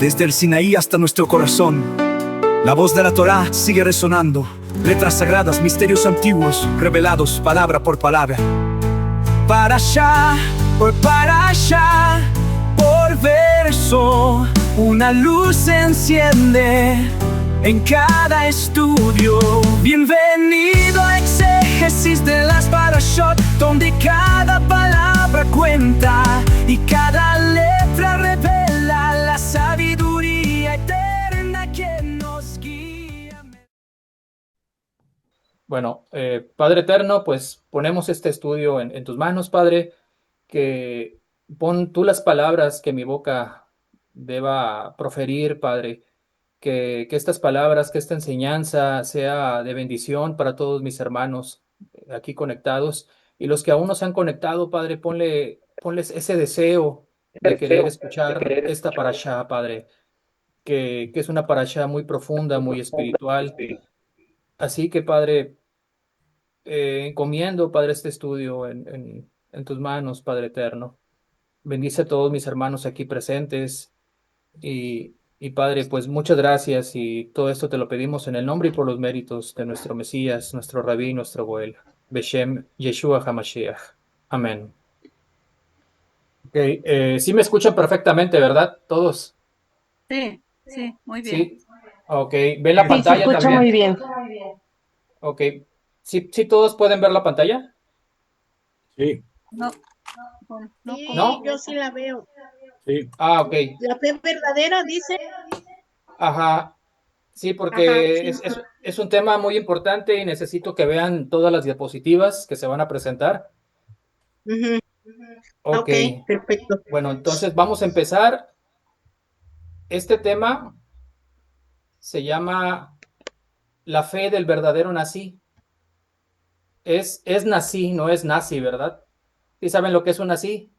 Desde el Sinaí hasta nuestro corazón, la voz de la Torá sigue resonando. Letras sagradas, misterios antiguos, revelados palabra por palabra. Parashá por parashá, por verso, una luz se enciende en cada estudio. Bienvenido a exégesis de las parashot, donde cada palabra cuenta y cada letra revela la sabiduría eterna que nos guía. Bueno, Padre Eterno, pues ponemos este estudio en tus manos, Padre, que pon tú las palabras que mi boca deba proferir, Padre, que estas palabras, que esta enseñanza sea de bendición para todos mis hermanos aquí conectados y los que aún no se han conectado, Padre, ponles ese deseo de querer escuchar esta parashá, Padre, que es una parashá muy profunda, muy espiritual. Así que, Padre, encomiendo, Padre, este estudio en tus manos, Padre Eterno. Bendice a todos mis hermanos aquí presentes y Padre, pues muchas gracias y todo esto te lo pedimos en el nombre y por los méritos de nuestro Mesías, nuestro Rabí, nuestro Goel, Beshem Yeshua HaMashiach. Amén. Ok, sí me escuchan perfectamente, ¿verdad? Todos. Sí, sí, muy bien. Sí. Ok, ¿ven la Sí, se pantalla escucha muy también? bien. Ok. ¿Sí, sí todos pueden ver la pantalla? Sí, No, bueno, no Sí, ¿No? yo sí la veo. sí. Ah, ok. La fe verdadera dice, Ajá. Sí, ajá, porque sí. es un tema muy importante y necesito que vean todas las diapositivas que se van a presentar. Ujú. Ok, Ok, perfecto. bueno, entonces vamos a empezar. Este tema se llama la fe del verdadero nací. Es nací, no es nazi, ¿verdad? ¿Sí saben lo que es un nací?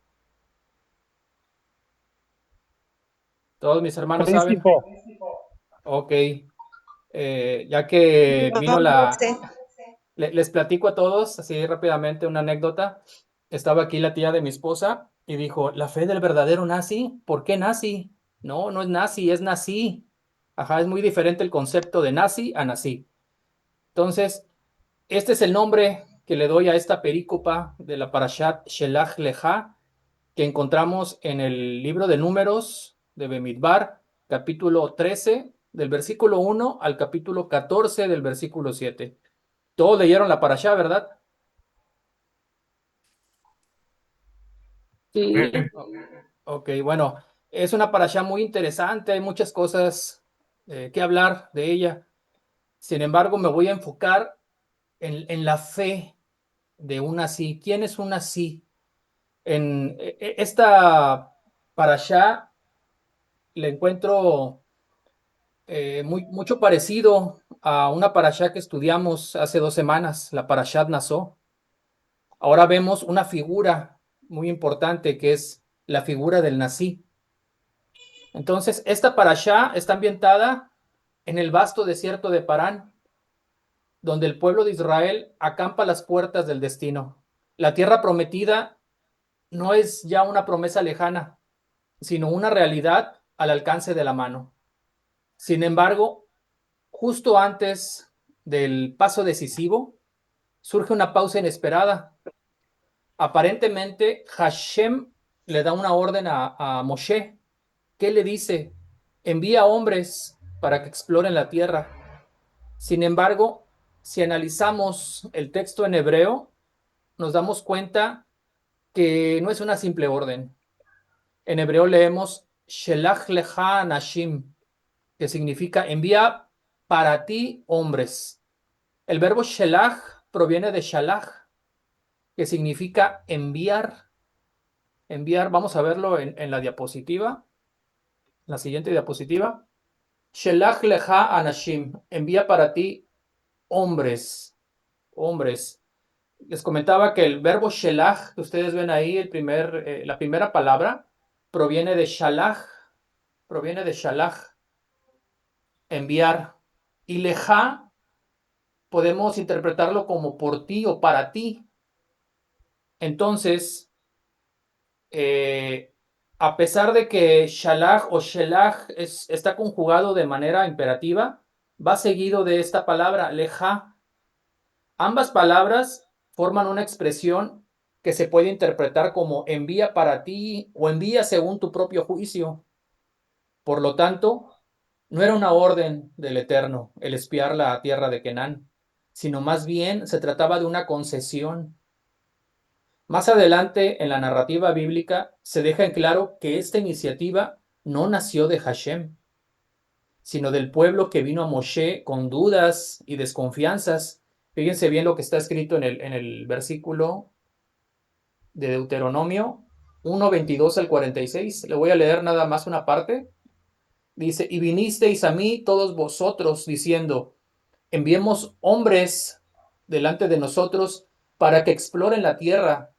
Todos mis hermanos saben. Príncipe. Ok, ya que No, vino no sé. les platico a todos así rápidamente una anécdota. Estaba aquí la tía de mi esposa y dijo, ¿la fe del verdadero nazi? ¿Por qué nazi? No, no es nazi, es nací. Ajá, es muy diferente el concepto de nazi a nací. Entonces, este es el nombre que le doy a esta perícopa de la Parashat Shelach Leja que encontramos en el libro de Números de Bemidbar, capítulo 13, del versículo 1 al capítulo 14 del versículo 7. Todos leyeron la Parashá, ¿verdad? Sí. Ok, bueno, es una parashá muy interesante, hay muchas cosas que hablar de ella. Sin embargo, me voy a enfocar en la fe de una sí. ¿Quién es una sí? En esta parashá le encuentro mucho parecido a una parashá que estudiamos hace 2 semanas, la parashat Naso. Ahora vemos una figura muy importante que es la figura del Nasí. Entonces, esta parashá está ambientada en el vasto desierto de Parán, donde el pueblo de Israel acampa a las puertas del destino. La tierra prometida no es ya una promesa lejana, sino una realidad al alcance de la mano. Sin embargo, justo antes del paso decisivo, surge una pausa inesperada. Aparentemente, Hashem le da una orden a Moshe. ¿Qué le dice? Envía hombres para que exploren la tierra. Sin embargo, si analizamos el texto en hebreo, nos damos cuenta que no es una simple orden. En hebreo leemos Shelach lecha anashim, que significa envía para ti hombres. El verbo shelach proviene de shalach, que significa enviar. Enviar, vamos a verlo en la diapositiva, la siguiente diapositiva. Shelach lecha anashim, envía para ti hombres, hombres. Les comentaba que el verbo shelach, que ustedes ven ahí, la primera palabra, proviene de shalach, enviar. Y leja podemos interpretarlo como por ti o para ti. Entonces, eh, a pesar de que shalach o shelach está conjugado de manera imperativa, va seguido de esta palabra, leja. Ambas palabras forman una expresión que se puede interpretar como envía para ti o envía según tu propio juicio. Por lo tanto, no era una orden del Eterno el espiar la tierra de Canaán, sino más bien se trataba de una concesión. Más adelante en la narrativa bíblica se deja en claro que esta iniciativa no nació de Hashem, sino del pueblo que vino a Moshe con dudas y desconfianzas. Fíjense bien lo que está escrito en el versículo de Deuteronomio 1:22 al 46. Le voy a leer nada más una parte. Dice, y vinisteis a mí todos vosotros diciendo, enviemos hombres delante de nosotros para que exploren la tierra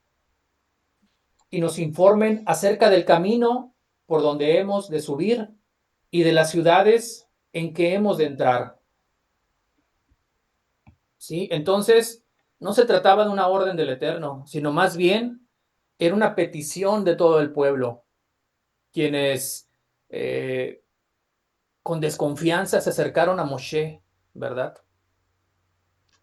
y nos informen acerca del camino por donde hemos de subir y de las ciudades en que hemos de entrar. ¿Sí? Entonces, no se trataba de una orden del Eterno, sino más bien era una petición de todo el pueblo, quienes con desconfianza se acercaron a Moshe, ¿verdad?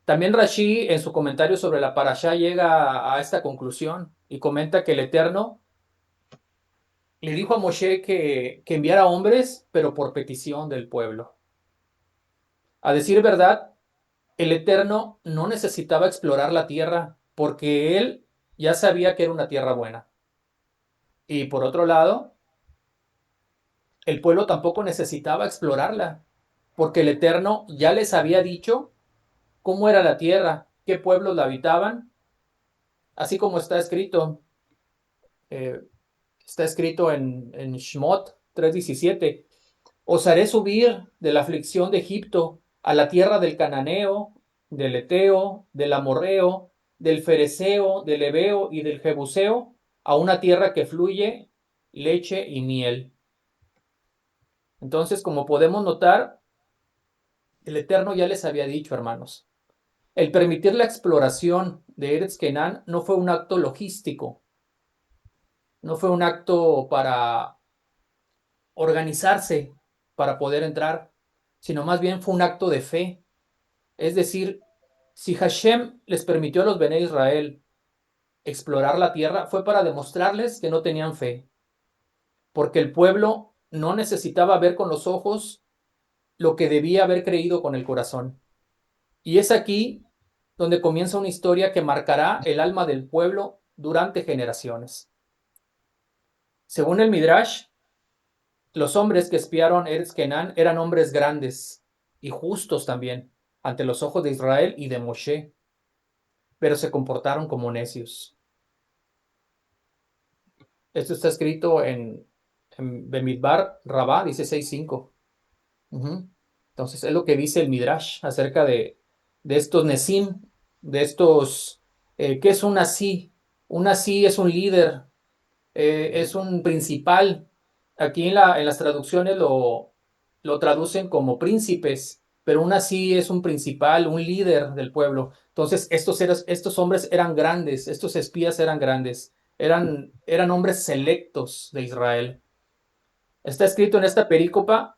También Rashi, en su comentario sobre la parashá, llega a esta conclusión y comenta que el Eterno le dijo a Moshe que enviara hombres, pero por petición del pueblo. A decir verdad, el Eterno no necesitaba explorar la tierra porque él ya sabía que era una tierra buena. Y por otro lado, el pueblo tampoco necesitaba explorarla porque el Eterno ya les había dicho cómo era la tierra, qué pueblos la habitaban, así como está escrito en Shmot 3:17. Os haré subir de la aflicción de Egipto a la tierra del cananeo, del eteo, del amorreo, del fereceo, del heveo y del jebuseo, a una tierra que fluye leche y miel. Entonces, como podemos notar, el Eterno ya les había dicho, hermanos, el permitir la exploración de Eretz Kenán no fue un acto logístico, no fue un acto para organizarse para poder entrar, sino más bien fue un acto de fe. Es decir, si Hashem les permitió a los Bene Israel explorar la tierra, fue para demostrarles que no tenían fe, porque el pueblo no necesitaba ver con los ojos lo que debía haber creído con el corazón. Y es aquí donde comienza una historia que marcará el alma del pueblo durante generaciones. Según el Midrash, los hombres que espiaron Eretz Kenán eran hombres grandes y justos también ante los ojos de Israel y de Moshe, pero se comportaron como necios. Esto está escrito en Bemidbar Rabá, dice 6:5. Entonces es lo que dice el Midrash acerca de estos Nesim, de estos, ¿qué es un Nasi? Un Nasi es un líder, es un principal. Aquí en las traducciones lo traducen como príncipes, pero un Nasi es un principal, un líder del pueblo. Entonces estos hombres eran grandes, estos espías eran grandes, eran hombres selectos de Israel. Está escrito en esta perícopa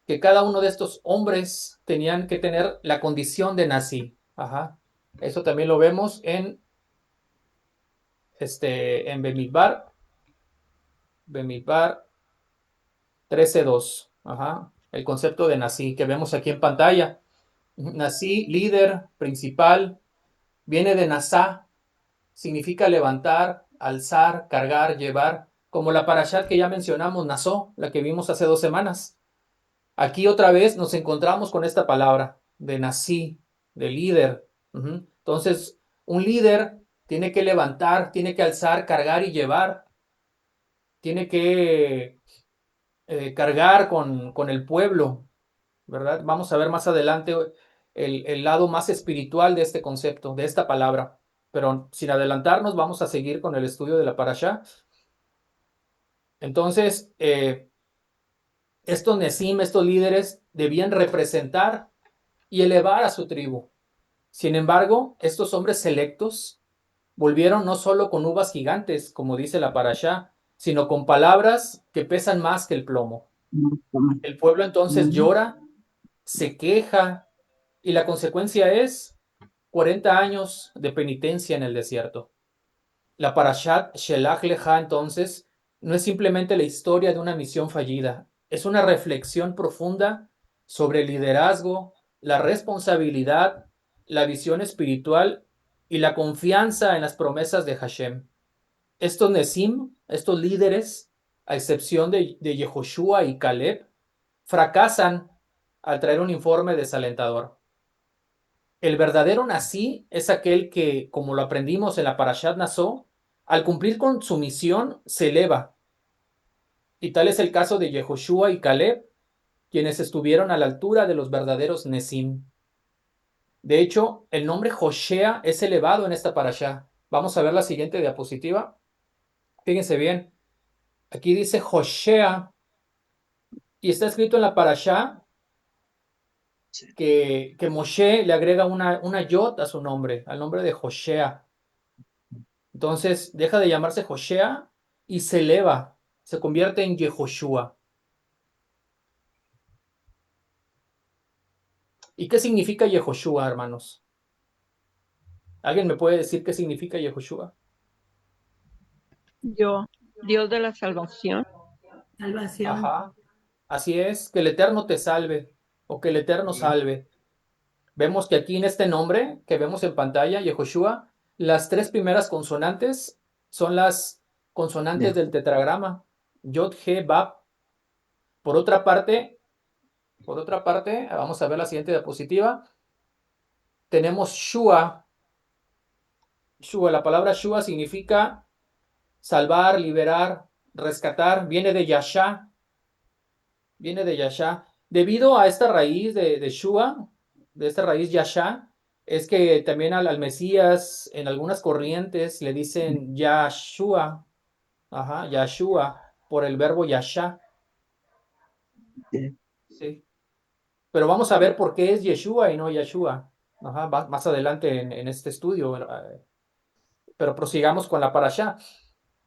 que cada uno de estos hombres tenían que tener la condición de Nasi. Ajá. Eso también lo vemos en Bemidbar 13:2. Ajá. El concepto de Nasi que vemos aquí en pantalla. Nasi, líder, principal, viene de Nasá, significa levantar, alzar, cargar, llevar, como la parashat que ya mencionamos, Nasó, la que vimos hace 2 semanas. Aquí otra vez nos encontramos con esta palabra de Nasi, de líder. Entonces, un líder tiene que levantar, tiene que alzar, cargar y llevar. Tiene que cargar con el pueblo, ¿verdad? Vamos a ver más adelante el lado más espiritual de este concepto, de esta palabra. Pero sin adelantarnos, vamos a seguir con el estudio de la parashá. Entonces, estos Nesim, estos líderes, debían representar y elevar a su tribu. Sin embargo, estos hombres selectos volvieron no solo con uvas gigantes, como dice la parashá, sino con palabras que pesan más que el plomo. El pueblo entonces llora, se queja, y la consecuencia es 40 años de penitencia en el desierto. La Parashat Shelach Lecha, entonces, no es simplemente la historia de una misión fallida, es una reflexión profunda sobre el liderazgo, la responsabilidad, la visión espiritual y la confianza en las promesas de Hashem. Estos Nesim, estos líderes, a excepción de Yehoshua y Caleb, fracasan al traer un informe desalentador. El verdadero Nasi es aquel que, como lo aprendimos en la Parashat Naso, al cumplir con su misión se eleva. Y tal es el caso de Yehoshua y Caleb, quienes estuvieron a la altura de los verdaderos Nesim. De hecho, el nombre Hoshea es elevado en esta Parashá. Vamos a ver la siguiente diapositiva. Fíjense bien. Aquí dice Hoshea y está escrito en la Parashá que Moshe le agrega una yod a su nombre, al nombre de Hoshea. Entonces deja de llamarse Hoshea y se eleva, se convierte en Yehoshua. ¿Y qué significa Yehoshua, hermanos? ¿Alguien me puede decir qué significa Yehoshua? Yo, Dios de la salvación. Salvación. Ajá. Así es, que el Eterno te salve o que el Eterno salve. Vemos que aquí en este nombre que vemos en pantalla, Yehoshua, las tres primeras consonantes son las consonantes del tetragrama, Yod, He, Bab. Por otra parte, vamos a ver la siguiente diapositiva. Tenemos Shua. Shua, la palabra Shua significa salvar, liberar, rescatar. Viene de Yasha. Viene de Yasha. Debido a esta raíz de Shua, de esta raíz Yasha, es que también al Mesías en algunas corrientes le dicen Yashua. Ajá, Yashua, por el verbo Yasha. Sí. Pero vamos a ver por qué es Yeshua y no Yashua. Ajá, más adelante en este estudio. Pero prosigamos con la parashá.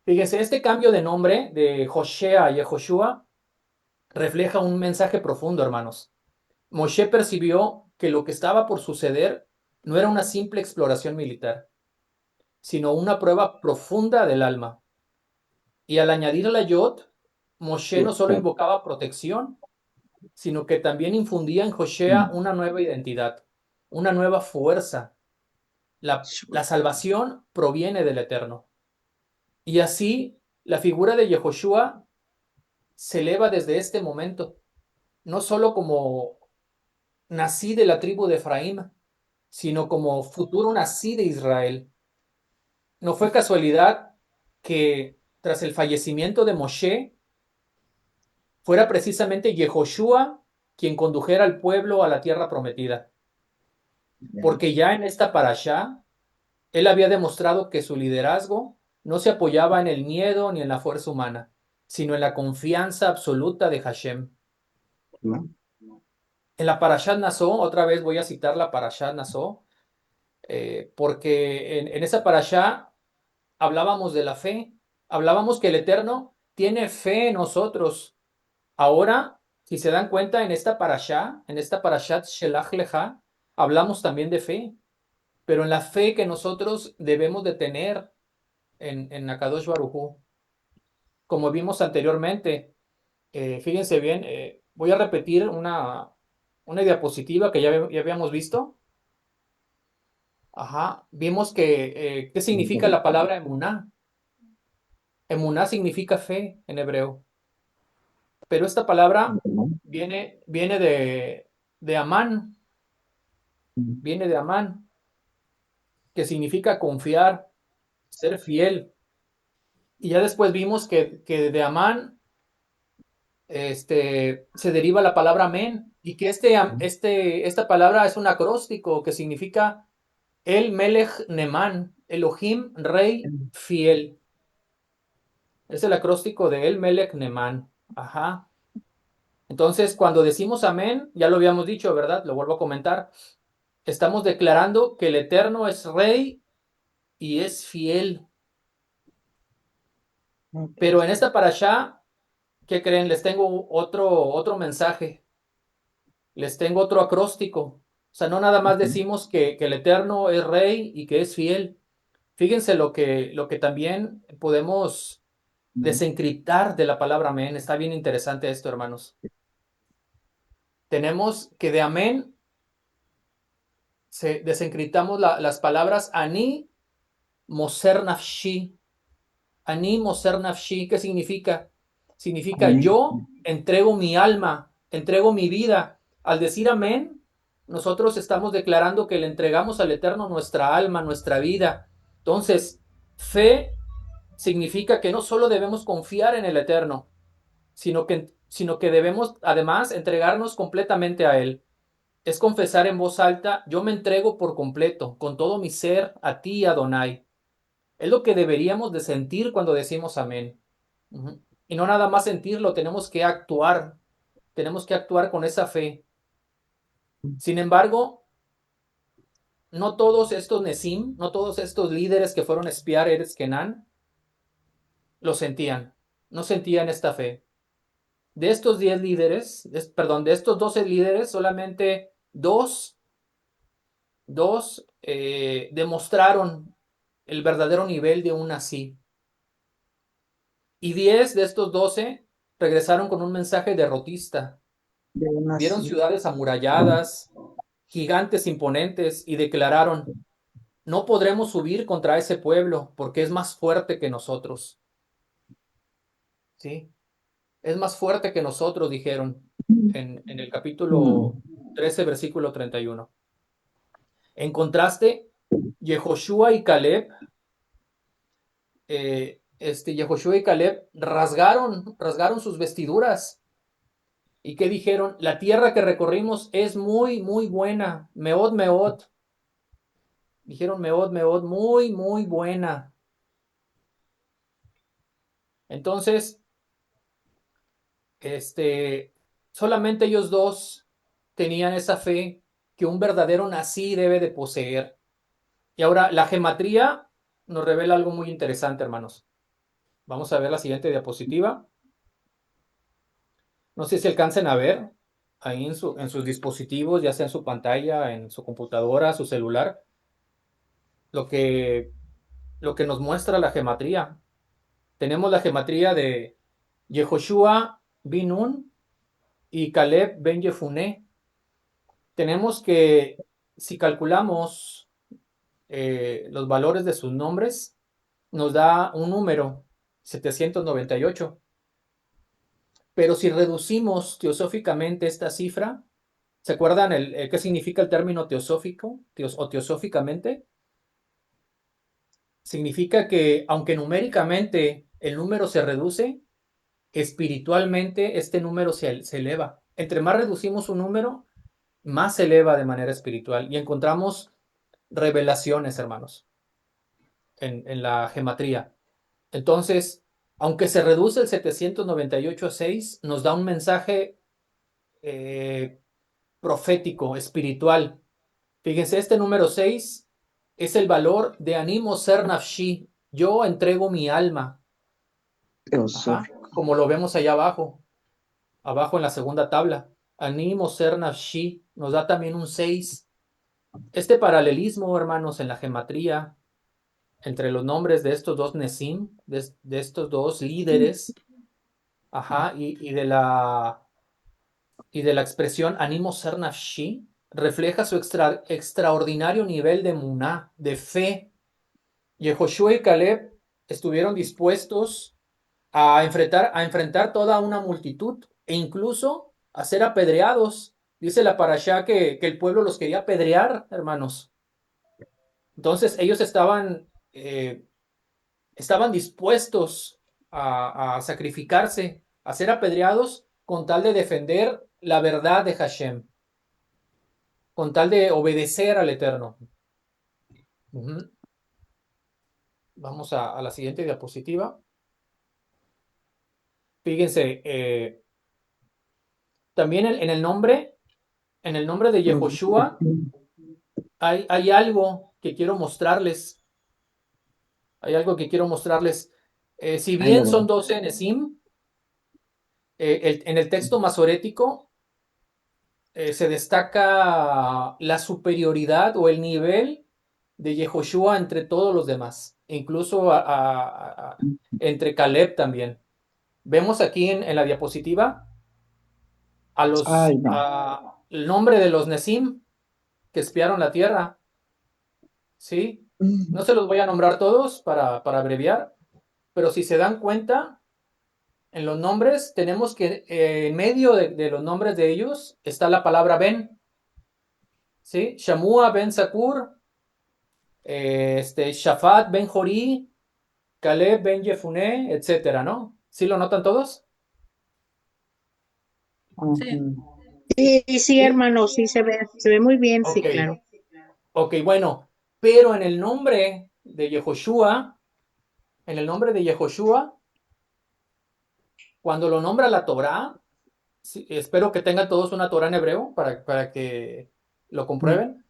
Fíjense, este cambio de nombre de Hoshea a Yehoshua refleja un mensaje profundo, hermanos. Moshe percibió que lo que estaba por suceder no era una simple exploración militar, sino una prueba profunda del alma. Y al añadir la Yod, Moshe no solo invocaba protección, sino que también infundía en Hoshea una nueva identidad, una nueva fuerza. La salvación proviene del Eterno. Y así, la figura de Yehoshua se eleva desde este momento, no solo como nací de la tribu de Efraín, sino como futuro nací de Israel. No fue casualidad que tras el fallecimiento de Moshe, fuera precisamente Yehoshua quien condujera al pueblo a la tierra prometida. Porque ya en esta parashá, él había demostrado que su liderazgo no se apoyaba en el miedo ni en la fuerza humana, sino en la confianza absoluta de Hashem. En la Parashat Naso, otra vez voy a citar la Parashat Naso, porque en esa Parashá hablábamos de la fe, hablábamos que el Eterno tiene fe en nosotros. Ahora, si se dan cuenta, en esta Parashat Shelach Lecha, hablamos también de fe, pero en la fe que nosotros debemos de tener en Akadosh Baruj Hu. Como vimos anteriormente, fíjense bien, voy a repetir una diapositiva que ya habíamos visto. Ajá, vimos que, ¿qué significa la palabra emuná? Emuná significa fe en hebreo, pero esta palabra viene de Amán, viene de Amán, que significa confiar, ser fiel. Y ya después vimos que de Amán se deriva la palabra amén, y que esta palabra es un acróstico que significa el Melech Neman, Elohim, rey fiel. Es el acróstico de el Melech Neman. Ajá. Entonces, cuando decimos amén, ya lo habíamos dicho, ¿verdad? Lo vuelvo a comentar. Estamos declarando que el Eterno es rey y es fiel. Pero en esta parashá, ¿qué creen? Les tengo otro mensaje, les tengo otro acróstico. O sea, no nada más decimos que el Eterno es rey y que es fiel. Fíjense lo que también podemos desencriptar de la palabra amén. Está bien interesante esto, hermanos. Tenemos que de amén desencriptamos las palabras ani moser nafshi. Ani moser nafshi, ¿qué significa? Significa yo entrego mi alma, entrego mi vida. Al decir amén, nosotros estamos declarando que le entregamos al Eterno nuestra alma, nuestra vida. Entonces, fe significa que no solo debemos confiar en el Eterno, sino que debemos además entregarnos completamente a Él. Es confesar en voz alta, yo me entrego por completo, con todo mi ser, a ti, Adonai. Es lo que deberíamos de sentir cuando decimos amén. Ujú. Y no nada más sentirlo, tenemos que actuar con esa fe. Sin embargo, no todos estos Nesim, no todos estos líderes que fueron a espiar a Eretz Kenán, lo sentían, no sentían esta fe. De estos 10 líderes, perdón, de estos 12 líderes, solamente dos demostraron el verdadero nivel de un así. Y 10 de estos 12 regresaron con un mensaje derrotista. Vieron ciudades amuralladas, gigantes imponentes, y declararon, no podremos subir contra ese pueblo porque es más fuerte que nosotros. ¿Sí? Es más fuerte que nosotros, dijeron en el capítulo 13, versículo 31. En contraste, Yehoshua y Caleb, Yehoshua y Caleb rasgaron sus vestiduras. ¿Y qué dijeron? La tierra que recorrimos es muy, muy buena. Meod, meod. Dijeron meod, meod, muy, muy buena. Entonces, solamente ellos dos tenían esa fe que un verdadero nací debe de poseer. Y ahora, la gematría nos revela algo muy interesante, hermanos. Vamos a ver la siguiente diapositiva. No sé si alcancen a ver ahí en sus dispositivos, ya sea en su pantalla, en su computadora, su celular, lo que, lo que nos muestra la gematría. Tenemos la gematría de Yehoshua bin Nun y Caleb ben Yefuné. Tenemos que, si calculamos los valores de sus nombres, nos da un número, 798. Pero si reducimos teosóficamente esta cifra, ¿se acuerdan qué significa el término teosófico o teosóficamente? Significa que aunque numéricamente el número se reduce, espiritualmente este número se eleva. Entre más reducimos un número, más se eleva de manera espiritual. Y encontramos revelaciones, hermanos, en la gematría. Entonces, aunque se reduce el 798 a 6, nos da un mensaje profético, espiritual. Fíjense, este número 6 es el valor de animo ser nafshi. Yo entrego mi alma. Ajá, como lo vemos allá abajo en la segunda tabla. Animo ser nafshi nos da también un 6. Este paralelismo, hermanos, en la gematría, entre los nombres de estos dos Nesim, de estos dos líderes, ajá, y de la expresión animo ser nafshi, refleja su extraordinario nivel de muná, de fe. Yehoshua y Caleb estuvieron dispuestos a enfrentar toda una multitud e incluso a ser apedreados. Dice la parashá que el pueblo los quería apedrear, hermanos. Entonces ellos estaban dispuestos a sacrificarse, a ser apedreados con tal de defender la verdad de Hashem, con tal de obedecer al Eterno. Ujú. Vamos a la siguiente diapositiva. Fíjense, también en el nombre de Yehoshua hay algo que quiero mostrarles. Hay algo que quiero mostrarles. Si Ahí lo bien son veo. 12 Nesim, en el texto masorético se destaca la superioridad o el nivel de Yehoshua entre todos los demás, incluso entre Caleb también. Vemos aquí en la diapositiva Ay, no. el nombre de los Nesim que espiaron la tierra, ¿sí? No se los voy a nombrar todos para abreviar, pero si se dan cuenta, en los nombres tenemos que en medio de los nombres de ellos está la palabra Ben, ¿sí? Shamua ben Sakur, Shafat ben Jorí, Caleb ben Jefuné, etcétera, ¿no? ¿Sí lo notan todos? Sí. Ujú. Sí, sí, ¿Sí? hermano, sí se ve muy bien, Ok, sí, claro. ok, bueno, pero en el nombre de Yehoshua, en el nombre de Yehoshua, cuando lo nombra la Torá, sí, espero que tengan todos una Torá en hebreo para que lo comprueben.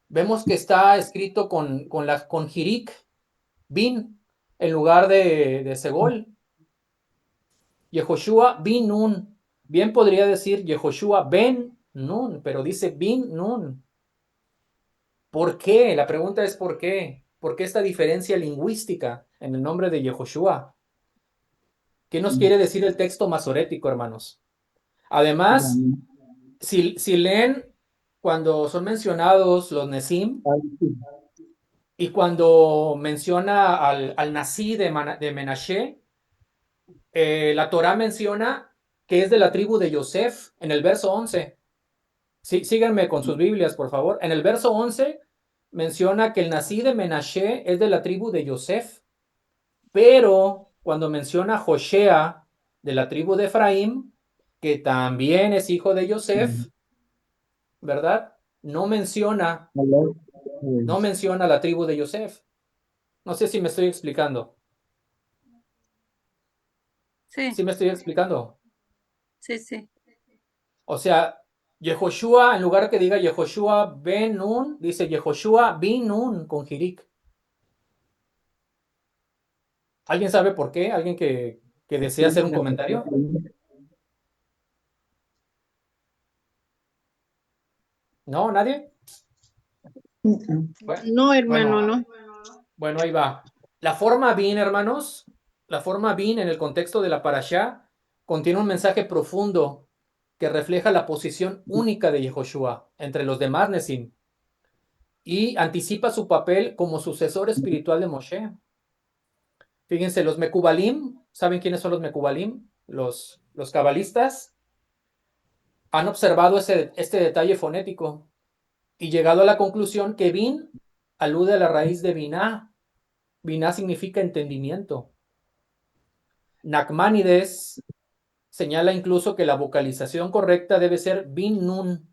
Vemos que está escrito con Hirik, Bin, en lugar de Segol. Yehoshua Bin Nun. Bien podría decir Yehoshua Ben Nun, pero dice Bin Nun. ¿Por qué? La pregunta es ¿por qué? ¿Por qué esta diferencia lingüística en el nombre de Yehoshua? ¿Qué nos quiere decir el texto masorético, hermanos? Además, Bueno, si leen cuando son mencionados los Nesim ay, sí. y cuando menciona al Nasí de Menashe, la Torá menciona que es de la tribu de Yosef en el verso 11. Sí, síganme con sus Biblias, por favor. En el verso 11 menciona que el Nasí de Menashe es de la tribu de Yosef, pero cuando menciona a Joshea de la tribu de Efraín, que también es hijo de Yosef, ¿verdad? Hello. No menciona la tribu de Yosef. No sé si me estoy explicando. Sí, ¿Sí me estoy explicando? sí, sí. O sea, Yehoshua, en lugar que diga Yehoshua ben Nun, dice Yehoshua bin Nun con Hirik. ¿Alguien sabe por qué? ¿Alguien que desea hacer un comentario? ¿No? ¿Nadie? Bueno, No, hermano, bueno, no. bueno, ahí va. La forma bin, hermanos, la forma bin en el contexto de la parashá contiene un mensaje profundo que refleja la posición única de Yehoshua entre los demás Nesim y anticipa su papel como sucesor espiritual de Moshe. Fíjense, los Mekubalim, ¿saben quiénes son los Mekubalim? Los cabalistas han observado este detalle fonético y llegado a la conclusión que bin alude a la raíz de biná. Biná significa entendimiento. Nachmanides señala incluso que la vocalización correcta debe ser bin nun,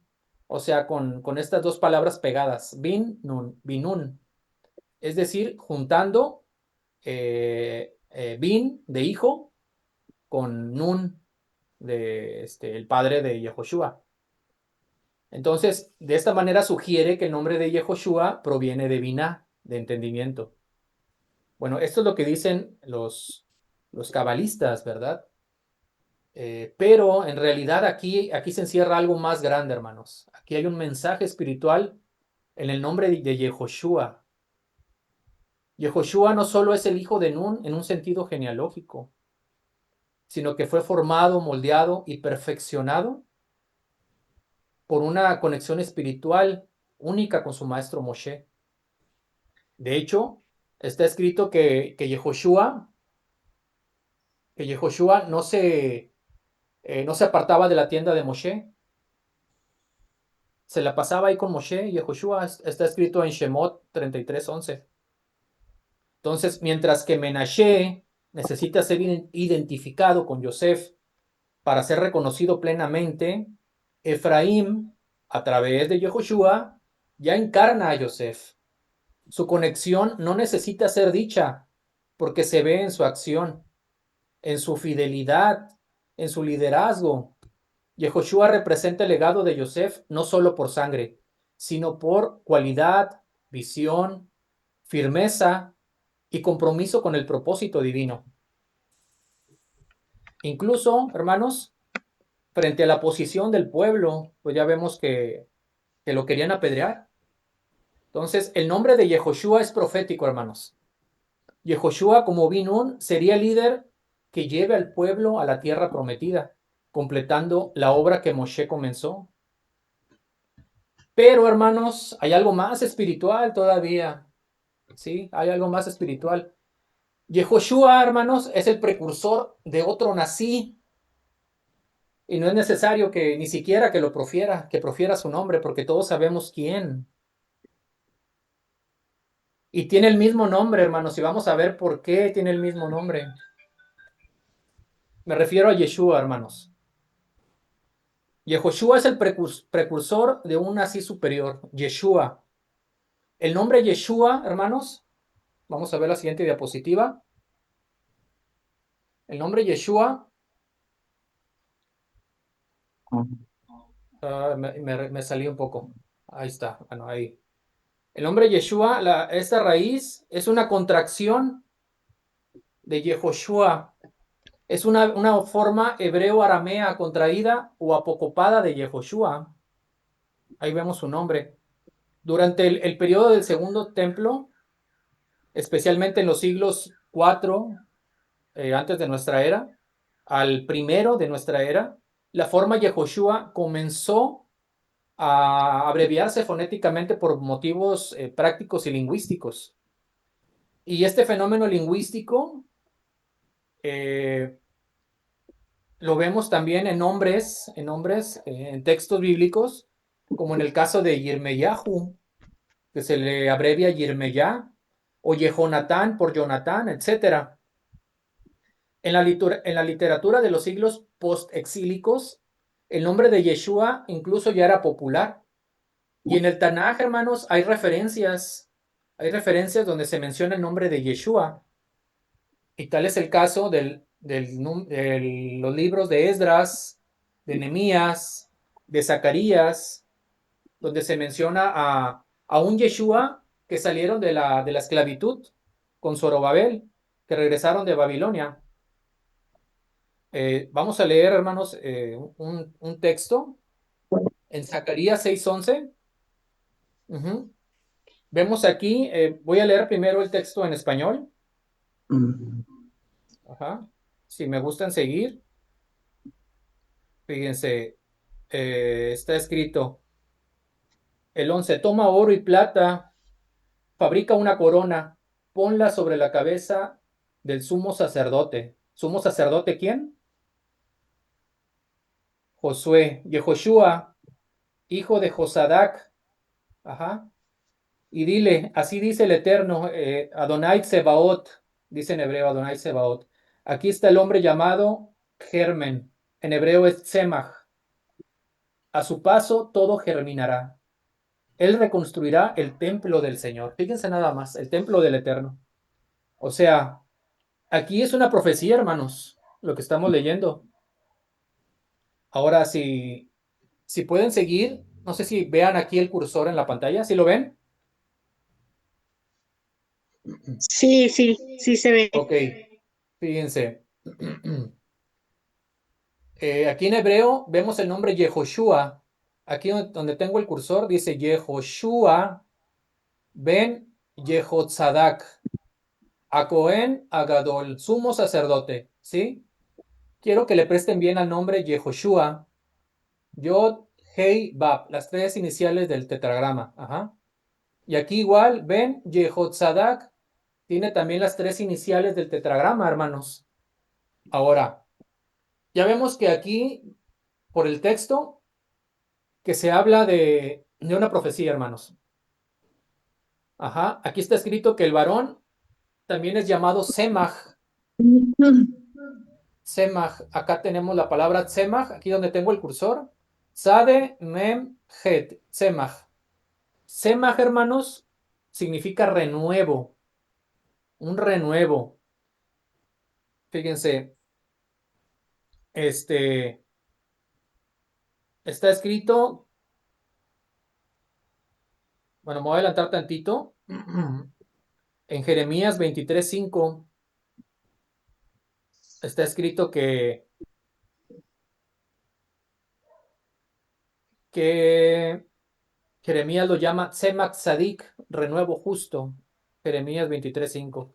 o sea, con estas dos palabras pegadas, bin nun, binun, es decir, juntando bin de hijo con nun de el padre de Yehoshua. Entonces, de esta manera sugiere que el nombre de Yehoshua proviene de biná, de entendimiento. Bueno, esto es lo que dicen los cabalistas, ¿verdad? Pero en realidad aquí se encierra algo más grande, hermanos. Aquí hay un mensaje espiritual en el nombre de Yehoshua. Yehoshua no solo es el hijo de Nun en un sentido genealógico, sino que fue formado, moldeado y perfeccionado por una conexión espiritual única con su maestro Moshe. De hecho, está escrito que Yehoshua no se apartaba de la tienda de Moshe, se la pasaba ahí con Moshe y Yehoshua, está escrito en Shemot 33:11. Entonces, mientras que Menashe necesita ser identificado con Yosef para ser reconocido plenamente, Efraín, a través de Yehoshua, ya encarna a Yosef. Su conexión no necesita ser dicha, porque se ve en su acción, en su fidelidad, en su liderazgo. Yehoshua representa el legado de Yosef no solo por sangre, sino por cualidad, visión, firmeza y compromiso con el propósito divino. Incluso, hermanos, frente a la posición del pueblo, pues ya vemos que lo querían apedrear. Entonces, el nombre de Yehoshua es profético, hermanos. Yehoshua, como Binún, sería el líder que lleve al pueblo a la tierra prometida, completando la obra que Moshe comenzó. Pero, hermanos, hay algo más espiritual todavía. ¿Sí? Hay algo más espiritual. Yehoshua, hermanos, es el precursor de otro nací. Y no es necesario que ni siquiera que lo profiera, que profiera su nombre, porque todos sabemos quién. Y tiene el mismo nombre, hermanos, y vamos a ver por qué tiene el mismo nombre. Me refiero a Yeshua, hermanos. Yehoshua es el precursor de un nací superior, Yeshua. El nombre Yeshua, hermanos, vamos a ver la siguiente diapositiva. El nombre Yeshua, me salí un poco. Ahí está, bueno, ahí. El nombre Yeshua, esta raíz es una contracción de Yehoshua. Es una forma hebreo-aramea contraída o apocopada de Yehoshua. Ahí vemos su nombre. Durante el periodo del segundo templo, especialmente en los siglos 4 antes de nuestra era, al primero de nuestra era, la forma Yehoshua comenzó a abreviarse fonéticamente por motivos prácticos y lingüísticos. Y este fenómeno lingüístico lo vemos también en textos bíblicos, como en el caso de Yirmeyahu, que se le abrevia Yirmeyá, o Jehonatán por Jonatán, etc. En la literatura de los siglos postexílicos, el nombre de Yeshua incluso ya era popular. Y en el Tanaj, hermanos, hay referencias donde se menciona el nombre de Yeshua. Y tal es el caso de los libros de Esdras, de Nehemías, de Zacarías, donde se menciona a un Yeshua que salieron de la esclavitud con Zorobabel, que regresaron de Babilonia. Vamos a leer, hermanos, un texto en Zacarías 6:11. Vemos aquí, voy a leer primero el texto en español. Ajá. Si me gustan seguir, fíjense, está escrito el 11: toma oro y plata, fabrica una corona, ponla sobre la cabeza del sumo sacerdote. ¿Sumo sacerdote quién? Josué, Yehoshua, hijo de Josadac. Ajá. Y dile, así dice el Eterno, Adonai Tsebaot, dice en hebreo Adonai Tsebaot. Aquí está el hombre llamado Germen, en hebreo es Tzemach. A su paso todo germinará. Él reconstruirá el templo del Señor. Fíjense nada más, el templo del Eterno. O sea, aquí es una profecía, hermanos, lo que estamos leyendo. Ahora, si pueden seguir, no sé si vean aquí el cursor en la pantalla, ¿sí lo ven? Sí, sí, sí se ve. Ok, fíjense. Aquí en hebreo vemos el nombre Yehoshua. Aquí donde tengo el cursor dice Yehoshua ben Yehotzadak, a Cohen Agadol, sumo sacerdote. ¿Sí? Quiero que le presten bien al nombre Yehoshua. Yod, Hei, Bab, las tres iniciales del tetragrama. Ajá. Y aquí igual, Ben Yehotzadak tiene también las tres iniciales del tetragrama, hermanos. Ahora, ya vemos que aquí, por el texto, que se habla de una profecía, hermanos. Ajá. Aquí está escrito que el varón también es llamado Semach. Semach. Acá tenemos la palabra Semach, aquí donde tengo el cursor. Sade, Mem, Het. Semach. Semach, hermanos, significa renuevo. Un renuevo. Fíjense. Está escrito. Bueno, me voy a adelantar tantito. En Jeremías 23:5. está escrito que Jeremías lo llama Tzemach Tzadik, renuevo justo. Jeremías 23:5.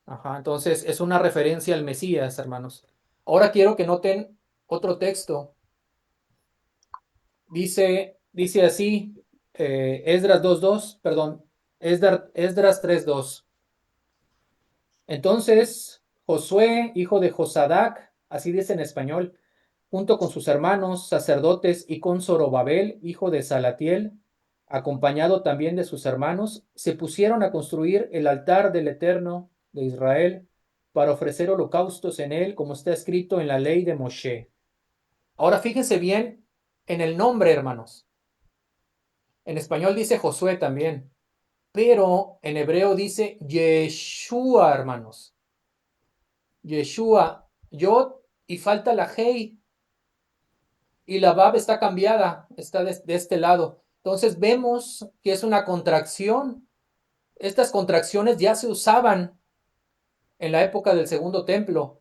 Ajá, entonces es una referencia al Mesías, hermanos. Ahora quiero que noten otro texto. Dice así, Esdras 2:2, perdón, Esdras 3:2. Entonces, Josué, hijo de Josadac, así dice en español, junto con sus hermanos, sacerdotes, y con Zorobabel, hijo de Salatiel, acompañado también de sus hermanos, se pusieron a construir el altar del Eterno de Israel para ofrecer holocaustos en él, como está escrito en la ley de Moshe. Ahora fíjense bien en el nombre, hermanos. En español dice Josué también, pero en hebreo dice Yeshua, hermanos. Yeshua, Yod, y falta la Hei, y la Bab está cambiada, está de este lado. Entonces vemos que es una contracción. Estas contracciones ya se usaban en la época del Segundo Templo.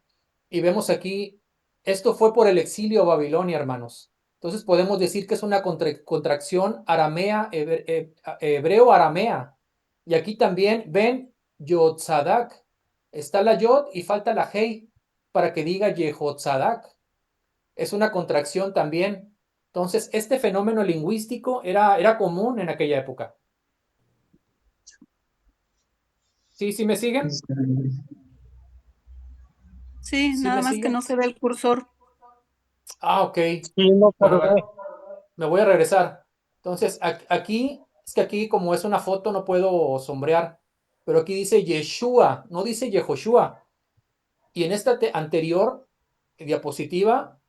Y vemos aquí, esto fue por el exilio a Babilonia, hermanos. Entonces podemos decir que es una contracción aramea, hebreo-aramea. Y aquí también ven Yotzadak. Está la Yod y falta la Hei para que diga Yehotzadak. Es una contracción también. Entonces, este fenómeno lingüístico era común en aquella época. ¿Sí, sí me siguen? Sí, ¿Sí nada me más que siguen? no se ve el cursor. Ah, ok. Sí, no Bueno, a puedo ver, ver. me voy a regresar. Entonces, aquí, es que aquí como es una foto no puedo sombrear, pero aquí dice Yeshua, no dice Yehoshua. Y en esta anterior diapositiva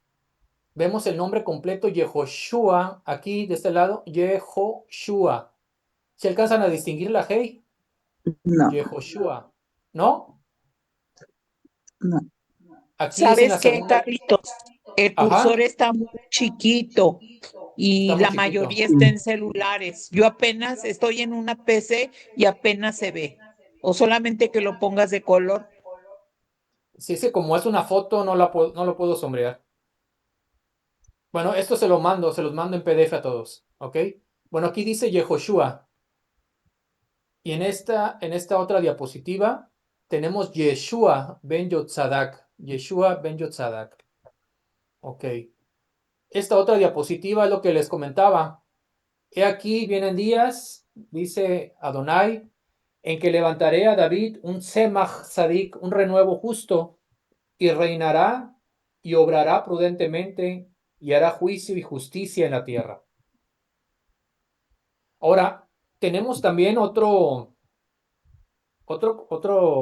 vemos el nombre completo Yehoshua, aquí de este lado, Yehoshua. ¿Se alcanzan a distinguir la Hey? No, Yehoshua, ¿no? no. Aquí es en la ¿Sabes qué, segunda. Carlitos? El cursor Ajá, está muy chiquito está y muy la chiquito. mayoría está en celulares. Yo apenas estoy en una PC y apenas se ve. O solamente que lo pongas de color. Si es que como es una foto, no lo puedo sombrear. Bueno, esto se los mando en PDF a todos, ¿ok? Bueno, aquí dice Yehoshua. Y en esta otra diapositiva tenemos Yeshua ben Yotzadak. Yeshua ben Yotzadak. Ok. Esta otra diapositiva es lo que les comentaba. He aquí vienen días, dice Adonai, en que levantaré a David un Semach Sadik, un renuevo justo, y reinará y obrará prudentemente y hará juicio y justicia en la tierra. Ahora, tenemos también otro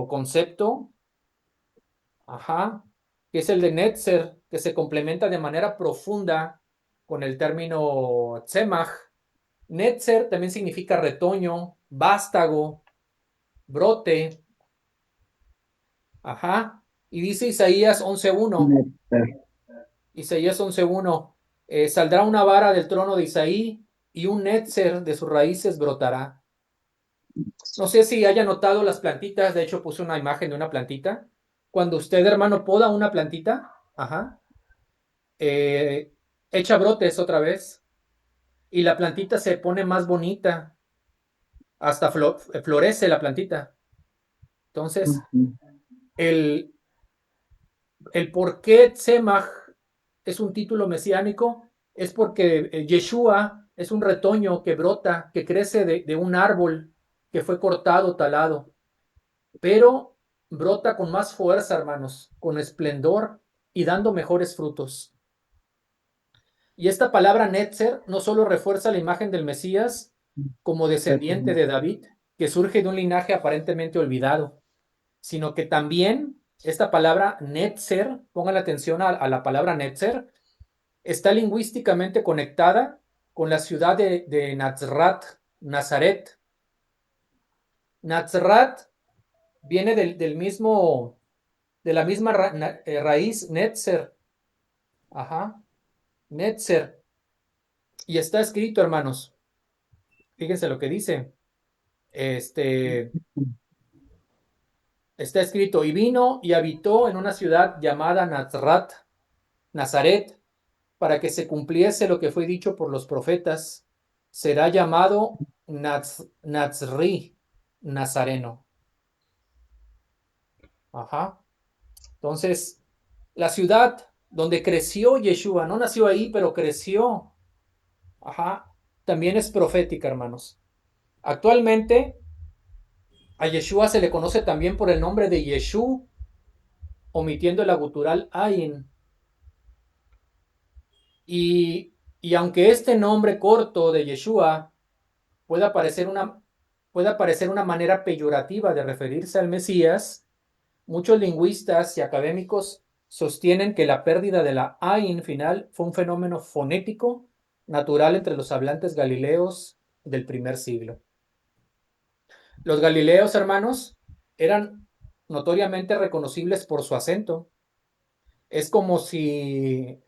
concepto, ajá, que es el de Netzer, que se complementa de manera profunda con el término Tzemach. Netzer también significa retoño, vástago, brote, ajá. Y dice Isaías 11:1, Isaías 11:1, saldrá una vara del trono de Isaí y un Netzer de sus raíces brotará. No sé si haya notado las plantitas, de hecho puse una imagen de una plantita. Cuando usted, hermano, poda una plantita, ajá, eh, echa brotes otra vez y la plantita se pone más bonita, hasta florece la plantita. Entonces, el, el por qué Tzemach es un título mesiánico es porque Yeshua es un retoño que brota, que crece de un árbol que fue cortado, talado, pero brota con más fuerza, hermanos, con esplendor y dando mejores frutos. Y esta palabra Netzer no solo refuerza la imagen del Mesías como descendiente de David, que surge de un linaje aparentemente olvidado, sino que también esta palabra Netzer, pongan atención a la palabra Netzer, está lingüísticamente conectada con la ciudad de Nazrat, Nazaret. Nazrat viene de la misma raíz Netzer. Ajá, Netzer. Y está escrito, hermanos. Fíjense lo que dice. Este, Está escrito, y vino y habitó en una ciudad llamada Nazaret, para que se cumpliese lo que fue dicho por los profetas, será llamado Nazri, Nazareno. Ajá. Entonces, la ciudad donde creció Yeshua, no nació ahí, pero creció. Ajá. También es profética, hermanos. Actualmente, a Yeshua se le conoce también por el nombre de Yeshu, omitiendo el agutural Ain. Y aunque este nombre corto de Yeshua pueda parecer una manera peyorativa de referirse al Mesías, muchos lingüistas y académicos sostienen que la pérdida de la Ain final fue un fenómeno fonético natural entre los hablantes galileos del primer siglo. Los galileos, hermanos, eran notoriamente reconocibles por su acento. Es como si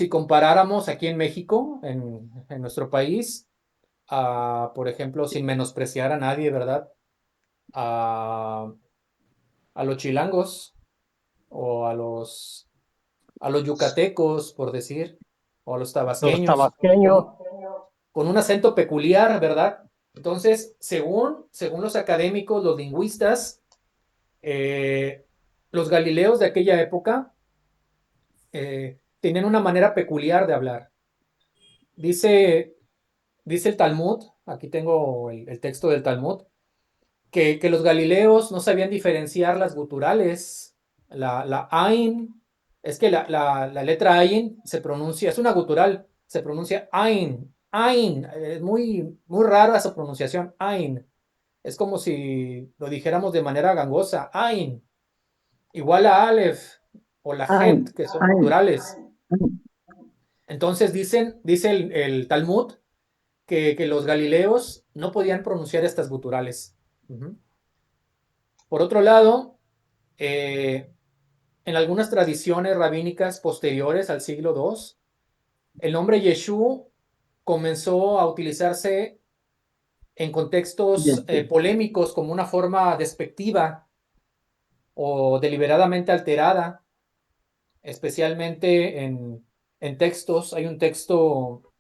comparáramos aquí en México, en nuestro país, por ejemplo, sin menospreciar a nadie, ¿verdad? A, a los chilangos o a los yucatecos, por decir, o a los Los tabasqueños, tabasqueños. con un acento peculiar, ¿verdad? Entonces, según los académicos, los lingüistas, los galileos de aquella época tenían una manera peculiar de hablar. Dice el Talmud, aquí tengo el texto del Talmud, que los galileos no sabían diferenciar las guturales. La Ain, es que la letra Ain se pronuncia, es una gutural, se pronuncia Ain, Ain, es muy, muy rara esa pronunciación, Ain. Es como si lo dijéramos de manera gangosa, Ain, igual a Aleph o la Ay, Het, que son ay, guturales. ay. Entonces dice el Talmud que los galileos no podían pronunciar estas guturales. Ujú. Por otro lado, en algunas tradiciones rabínicas posteriores al siglo II, el nombre Yeshú comenzó a utilizarse en contextos Desde- polémicos como una forma despectiva o deliberadamente alterada, especialmente en textos. Hay un texto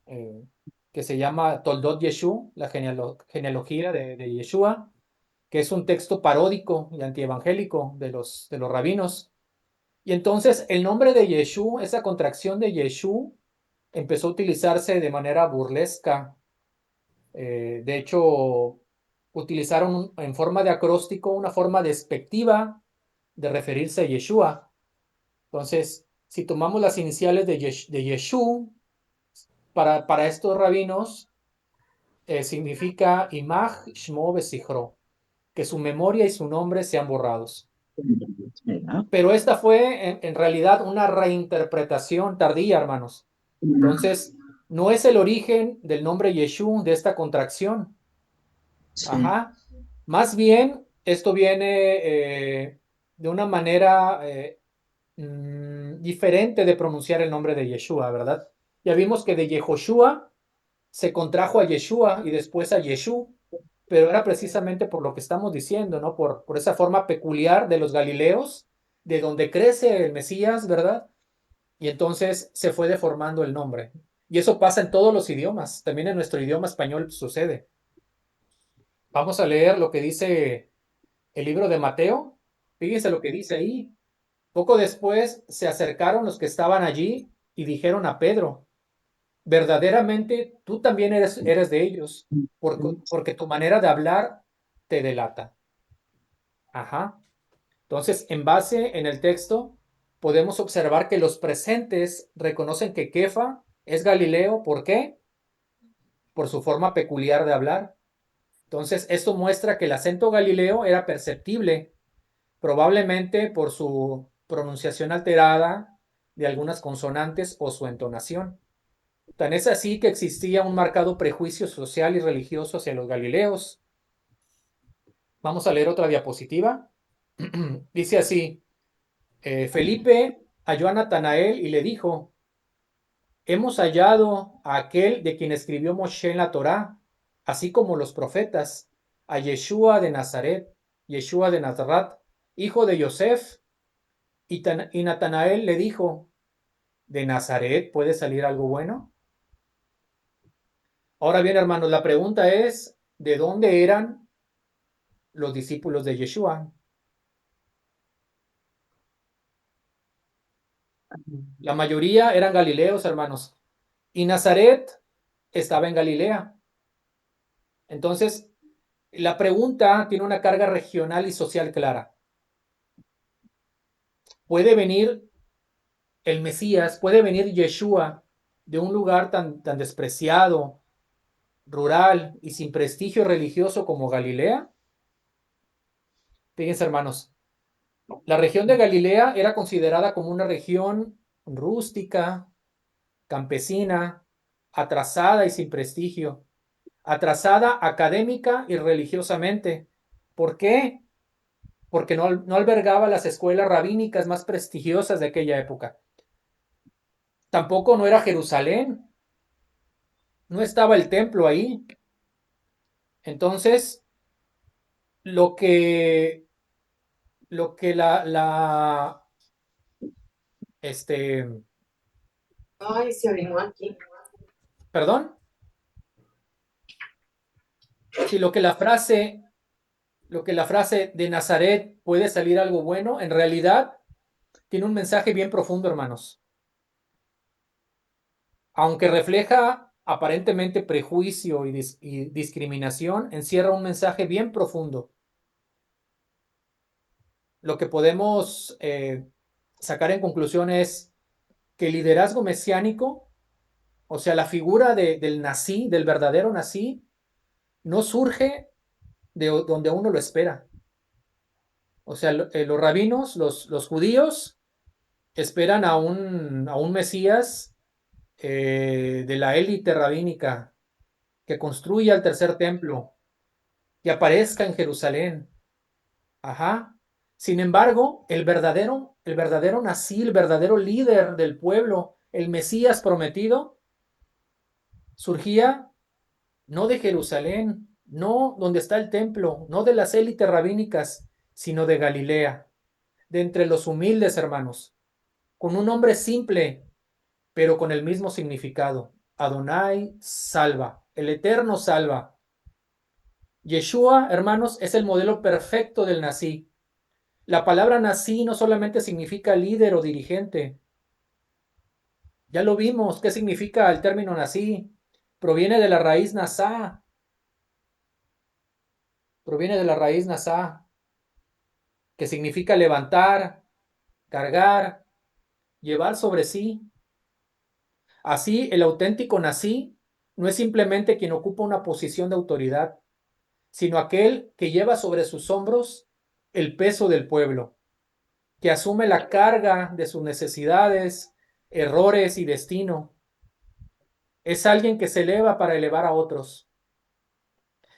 que se llama Toldot Yeshú, la genealogía de Yeshua, que es un texto paródico y antievangélico de los rabinos. Y entonces el nombre de Yeshú, esa contracción de Yeshú, empezó a utilizarse de manera burlesca. De hecho, utilizaron en forma de acróstico una forma despectiva de referirse a Yeshua. Entonces, si tomamos las iniciales de Yeshú, para estos rabinos, significa Imach Shmo Besichro, que su memoria y su nombre sean borrados. ¿verdad? Pero esta fue en realidad una reinterpretación tardía, hermanos. Entonces, no es el origen del nombre Yeshú de esta contracción. Sí. Ajá. Más bien, esto viene de una manera diferente de pronunciar el nombre de Yeshua, ¿verdad? Ya vimos que de Yehoshua se contrajo a Yeshua y después a Yeshú, pero era precisamente por lo que estamos diciendo, ¿no? Por esa forma peculiar de los galileos, de donde crece el Mesías, ¿verdad? Y entonces se fue deformando el nombre. Y eso pasa en todos los idiomas, también en nuestro idioma español sucede. Vamos a leer lo que dice el libro de Mateo. Fíjense lo que dice ahí. Poco después se acercaron los que estaban allí y dijeron a Pedro, verdaderamente tú también eres de ellos, porque tu manera de hablar te delata. Ajá. Entonces, en base en el texto, podemos observar que los presentes reconocen que Kefa es Galileo. ¿Por qué? Por su forma peculiar de hablar. Entonces, esto muestra que el acento galileo era perceptible, probablemente por su pronunciación alterada de algunas consonantes o su entonación. Tan es así que existía un marcado prejuicio social y religioso hacia los galileos. Vamos a leer otra diapositiva. Dice así, Felipe halló a Natanael y le dijo, hemos hallado a aquel de quien escribió Moshe en la Torá, así como los profetas, a Yeshua de Nazaret, Yeshua de Nazaret, hijo de Yosef, y Natanael le dijo, ¿de Nazaret puede salir algo bueno? Ahora bien, hermanos, la pregunta es, ¿de dónde eran los discípulos de Yeshua? La mayoría eran galileos, hermanos, y Nazaret estaba en Galilea. Entonces, la pregunta tiene una carga regional y social clara. ¿Puede venir el Mesías, puede venir Yeshua de un lugar tan despreciado, rural y sin prestigio religioso como Galilea? Fíjense, hermanos, la región de Galilea era considerada como una región rústica, campesina, atrasada y sin prestigio, atrasada académica y religiosamente. ¿Por qué? Porque no albergaba las escuelas rabínicas más prestigiosas de aquella época. Tampoco no era Jerusalén, no estaba el templo ahí. Entonces, lo que Ay, se orinó aquí. perdón, si lo que la frase de Nazaret puede salir algo bueno, en realidad tiene un mensaje bien profundo, hermanos. Aunque refleja aparentemente prejuicio y discriminación, encierra un mensaje bien profundo. Lo que podemos sacar en conclusión es que el liderazgo mesiánico, o sea, la figura del Nazí, del verdadero Nazí, no surge de donde uno lo espera. O sea, los rabinos, los judíos, esperan a un Mesías de la élite rabínica que construya el tercer templo, que aparezca en Jerusalén. Ajá. Sin embargo, el verdadero Nazí, el verdadero líder del pueblo, el Mesías prometido, surgía no de Jerusalén, no donde está el templo, no de las élites rabínicas, sino de Galilea, de entre los humildes, hermanos, con un nombre simple, pero con el mismo significado. Adonai salva, el Eterno salva. Yeshua, hermanos, es el modelo perfecto del Nazí. La palabra Nazí no solamente significa líder o dirigente. Ya lo vimos, ¿qué significa el término Nazí? Proviene de la raíz Nazá. Proviene de la raíz Nazá, que significa levantar, cargar, llevar sobre sí. Así, el auténtico Nazí no es simplemente quien ocupa una posición de autoridad, sino aquel que lleva sobre sus hombros el peso del pueblo, que asume la carga de sus necesidades, errores y destino. Es alguien que se eleva para elevar a otros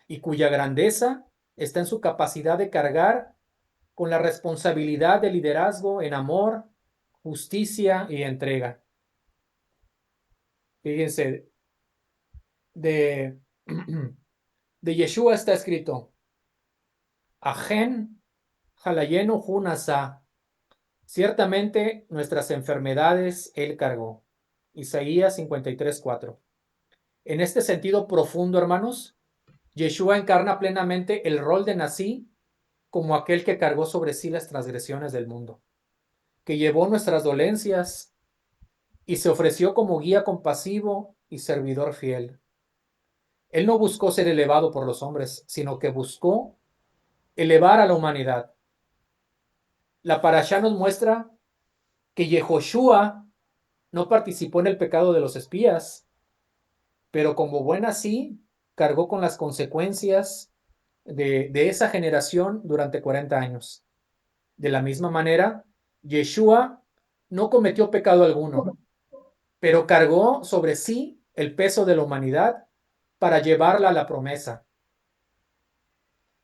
y cuya grandeza está en su capacidad de cargar con la responsabilidad de liderazgo en amor, justicia y entrega. Fíjense, de Yeshua está escrito, Ajen Halayenu Hunasa, ciertamente nuestras enfermedades Él cargó. Isaías 53:4. En este sentido profundo, hermanos, Yeshua encarna plenamente el rol de Nazí como aquel que cargó sobre sí las transgresiones del mundo, que llevó nuestras dolencias y se ofreció como guía compasivo y servidor fiel. Él no buscó ser elevado por los hombres, sino que buscó elevar a la humanidad. La parashá nos muestra que Yehoshua no participó en el pecado de los espías, pero como buen Nazí, cargó con las consecuencias de esa generación durante 40 años. De la misma manera, Yeshua no cometió pecado alguno, pero cargó sobre sí el peso de la humanidad para llevarla a la promesa.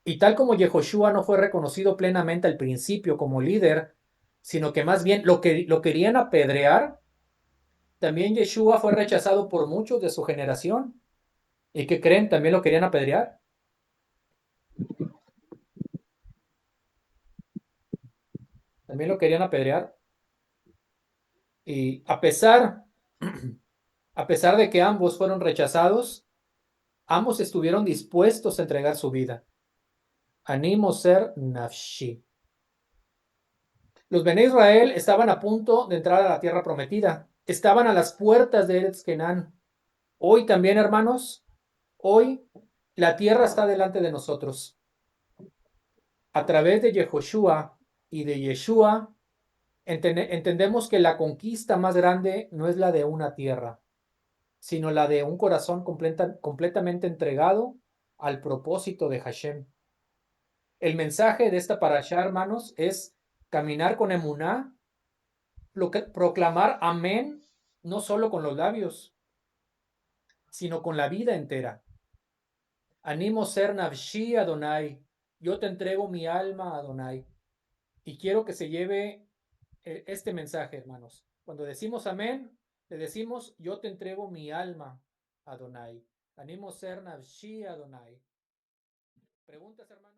Y tal como Yehoshua no fue reconocido plenamente al principio como líder, sino que más bien lo querían apedrear, también Yeshua fue rechazado por muchos de su generación. ¿Y qué creen? También lo querían apedrear. También lo querían apedrear. Y a pesar de que ambos fueron rechazados, ambos estuvieron dispuestos a entregar su vida. Ani moser nafshi. Los Bene Israel estaban a punto de entrar a la tierra prometida. Estaban a las puertas de Eretz Kenán. Hoy también, hermanos, hoy la tierra está delante de nosotros. A través de Yehoshua y de Yeshua, entendemos que la conquista más grande no es la de una tierra, sino la de un corazón completamente entregado al propósito de Hashem. El mensaje de esta parashá, hermanos, es caminar con emuná, proclamar amén, no solo con los labios, sino con la vida entera. Animo ser nafshi Adonai, yo te entrego mi alma a Adonai. Y quiero que se lleve este mensaje, hermanos. Cuando decimos amén, le decimos, yo te entrego mi alma a Adonai. Animo ser nafshi Adonai. ¿Preguntas, hermanos?